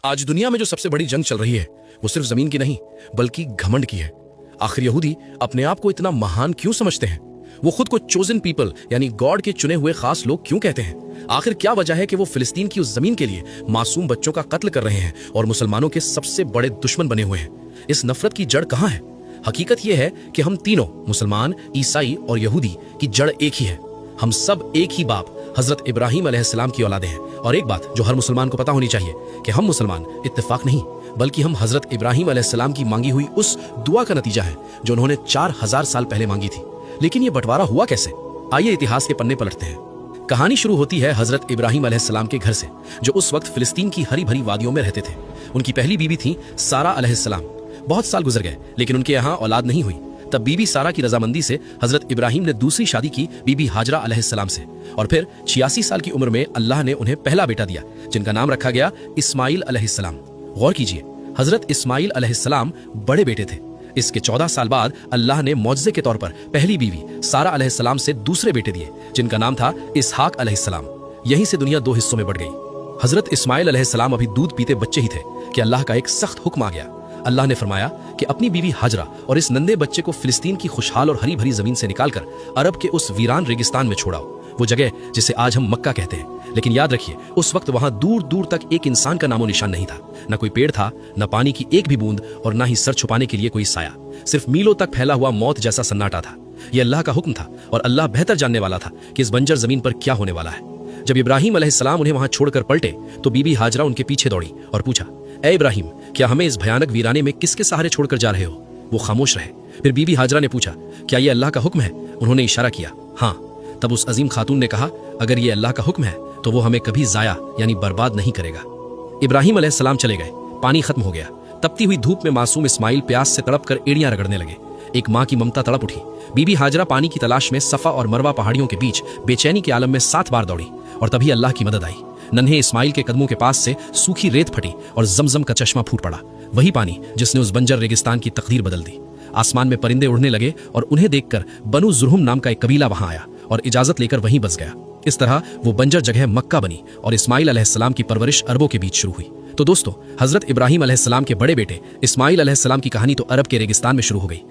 आज दुनिया में जो सबसे बड़ी जंग चल रही है वो सिर्फ जमीन की नहीं बल्कि घमंड की है। आखिर यहूदी अपने आप को इतना महान क्यों समझते हैं? वो खुद को चोजन पीपल यानी गॉड के चुने हुए खास लोग क्यों कहते हैं? आखिर क्या वजह है कि वो फिलिस्तीन की उस जमीन के लिए मासूम बच्चों का कत्ल कर रहे हैं और मुसलमानों के सबसे बड़े दुश्मन बने हुए हैं? इस नफरत की जड़ कहां है? हकीकत यह है कि हम तीनों मुसलमान, ईसाई और यहूदी की जड़ एक ही है। हम सब एक ही बाप हजरत इब्राहिम अलैहिस्सलाम की औलादे हैं। और एक बात जो हर मुसलमान को पता होनी चाहिए कि हम मुसलमान इत्तेफाक नहीं बल्कि हम हजरत इब्राहिम अलैहिस्सलाम की मांगी हुई उस दुआ का नतीजा है जो उन्होंने 4000 साल पहले मांगी थी। लेकिन ये बंटवारा हुआ कैसे? आइए इतिहास के पन्ने पलटते हैं। कहानी शुरू होती है हजरत इब्राहिम अलैहिस्सलाम के घर से, जो उस वक्त फिलिस्तीन की हरी भरी वादियों में रहते थे। उनकी पहली बीवी थी सारा अलैहिस्सलाम। बहुत साल गुजर गए लेकिन उनके यहाँ औलाद नहीं हुई। तब बीबी सारा की रजामंदी से हजरत इब्राहिम ने दूसरी शादी की बीबी हाजरा अलैहिस्सलाम से, और फिर 86 साल की उम्र में अल्लाह ने उन्हें पहला बेटा दिया जिनका नाम रखा गया इस्माइल अलैहिस्सलाम। गौर कीजिए, हजरत इस्माइल अलैहिस्सलाम बड़े बेटे थे। इसके 14 साल बाद अल्लाह ने मौजज़े के तौर पर पहली बीवी सारा अलैहिस्सलाम से दूसरे बेटे दिए जिनका नाम था इसहाक अलैहिस्सलाम। यहीं से दुनिया दो हिस्सों में बढ़ गई। हजरत इस्माइल अलैहिस्सलाम अभी दूध पीते बच्चे ही थे कि अल्लाह का एक सख्त हुक्म आ गया। अल्लाह ने फरमाया कि अपनी बीवी हाजरा और इस नन्हे बच्चे को फिलिस्तीन की खुशहाल और हरी भरी जमीन से निकालकर अरब के उस वीरान रेगिस्तान में छोड़ाओ, वो जगह जिसे आज हम मक्का कहते हैं। लेकिन याद रखिए, उस वक्त वहां दूर दूर तक एक इंसान का नामो निशान नहीं था। न कोई पेड़ था, न पानी की एक भी बूंद, और न ही सर छुपाने के लिए कोई साया। सिर्फ मीलों तक फैला हुआ मौत जैसा सन्नाटा था। यह अल्लाह का हुक्म था और अल्लाह बेहतर जानने वाला था कि इस बंजर जमीन पर क्या होने वाला है। जब इब्राहिम अलैहिस्सलाम उन्हें वहां छोड़कर पलटे तो बीबी हाजरा उनके पीछे दौड़ी और पूछा, ए इब्राहिम, क्या हमें इस भयानक वीराने में किसके सहारे छोड़कर जा रहे हो? वो खामोश रहे। फिर बीबी हाजरा ने पूछा, क्या ये अल्लाह का हुक्म है? उन्होंने इशारा किया, हाँ। तब उस अजीम खातून ने कहा, अगर ये अल्लाह का हुक्म है तो वो हमें कभी जाया यानी बर्बाद नहीं करेगा। इब्राहिम अलैहिस्सलाम चले गए। पानी खत्म हो गया। तपती हुई धूप में मासूम इस्माइल प्यास से तड़प कर एड़ियां रगड़ने लगे। एक माँ की ममता तड़प उठी। बीबी हाजरा पानी की तलाश में सफा और मरवा पहाड़ियों के बीच बेचैनी के आलम में 7 बार दौड़ी, और तभी अल्लाह की मदद आई। नन्हे इस्माइल के कदमों के पास से सूखी रेत फटी और जमजम का चश्मा फूट पड़ा, वही पानी जिसने उस बंजर रेगिस्तान की तकदीर बदल दी। आसमान में परिंदे उड़ने लगे और उन्हें देखकर बनु जुरहुम नाम का एक कबीला वहां आया और इजाजत लेकर वहीं बस गया। इस तरह वो बंजर जगह मक्का बनी और इस्माइल अलैहिस्सलाम की परवरिश अरबों के बीच शुरू हुई। तो दोस्तों, हजरत इब्राहिम अलैहिस्सलाम के बड़े बेटे इस्माइल अलैहिस्सलाम की कहानी तो अरब के रेगिस्तान में शुरू हो गई।